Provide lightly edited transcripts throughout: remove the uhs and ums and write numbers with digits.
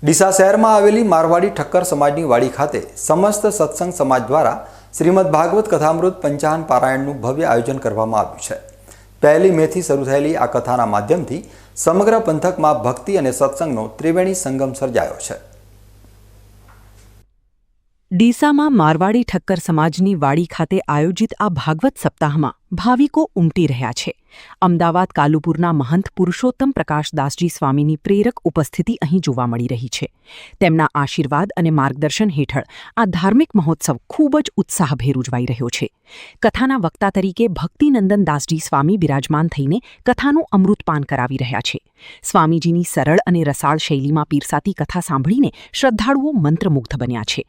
ડીસા શહેરમાં આવેલી મારવાડી ઠક્કર સમાજની વાડી ખાતે સમસ્ત સત્સંગ સમાજ દ્વારા શ્રીમદ ભાગવત કથામૃત પંચાહન પારાયણનું ભવ્ય આયોજન કરવામાં આવ્યું છે। 1 મેથી શરૂ થયેલી આ કથાના માધ્યમથી સમગ્ર પંથકમાં ભક્તિ અને સત્સંગનો ત્રિવેણી સંગમ સર્જાયો છે। ડીસામાં મારવાડી ઠક્કર સમાજની વાડી ખાતે આયોજિત આ ભાગવત સપ્તાહમાં ભાવિકો ઉમટી રહ્યા છે। અમદાવાદ કાલુપુરના મહંત પુરુષોત્તમ પ્રકાશદાસજી સ્વામીની પ્રેરક ઉપસ્થિતિ અહીં જોવા મળી રહી છે। તેમના આશીર્વાદ અને માર્ગદર્શન હેઠળ આ ધાર્મિક મહોત્સવ ખૂબ જ ઉત્સાહભેર ઉજવાઈ રહ્યો છે। કથાના વક્તા તરીકે ભક્તિનંદન દાસજી સ્વામી બિરાજમાન થઈને કથાનું અમૃતપાન કરાવી રહ્યા છે। સ્વામીજીની સરળ અને રસાળ શૈલીમાં પીરસાતી કથા સાંભળીને શ્રદ્ધાળુઓ મંત્રમુગ્ધ બન્યા છે।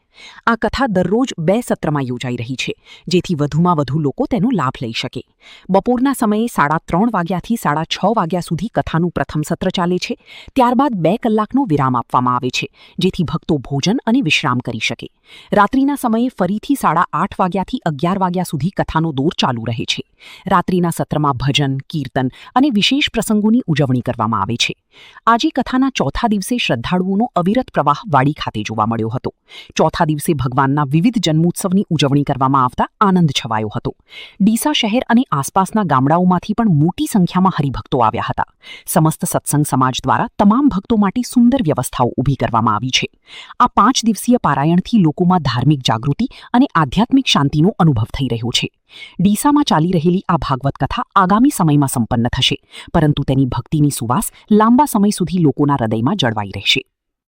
આ કથા દરરોજ 2 સત્રમાં યોજાઈ રહી છે, જેથી વધુમાં વધુ લોકો તેનો લાભ લઈ શકે। બપોરના સમયે 3:30 વાગ્યાથી 6:30 વાગ્યા સુધી કથાનું પ્રથમ સત્ર ચાલે છે। ત્યારબાદ 2 કલાકનો વિરામ આપવામાં આવે છે, જેથી ભક્તો ભોજન અને વિશ્રામ કરી શકે। રાત્રિના સમયે ફરીથી 8:30 વાગ્યાથી 11 વાગ્યા સુધી કથાનો દોર ચાલુ રહે છે। રાત્રિના સત્રમાં ભજન, કીર્તન અને વિશેષ પ્રસંગોની ઉજવણી કરવામાં આવે છે। આજે કથાના ચોથા દિવસે શ્રદ્ધાળુઓનો અવિરત પ્રવાહ વાડી ખાતે જોવા મળ્યો હતો। ચોથા દિવસે ભગવાનના વિવિધ જન્મોત્સવની ઉજવણી કરવામાં આવતા આનંદ છવાયો હતો। ડીસા શહેર અને આસપાસના ગામડાઓમાંથી પણ મોટી સંખ્યામાં હરિભક્તો આવ્યા હતા। સમસ્ત સત્સંગ સમાજ દ્વારા તમામ ભક્તો માટે સુંદર વ્યવસ્થાઓ ઊભી કરવામાં આવી છે। આ 5 દિવસીય પારાયણથી લોકોમાં ધાર્મિક જાગૃતિ અને આધ્યાત્મિક શાંતિનો અનુભવ થઈ રહ્યો છે। ડીસામાં ચાલી રહેલી આ ભાગવત કથા આગામી સમયમાં સંપન્ન થશે, પરંતુ તેની ભક્તિની સુવાસ લાંબા સમય સુધી લોકોના હૃદયમાં જળવાઈ રહેશે।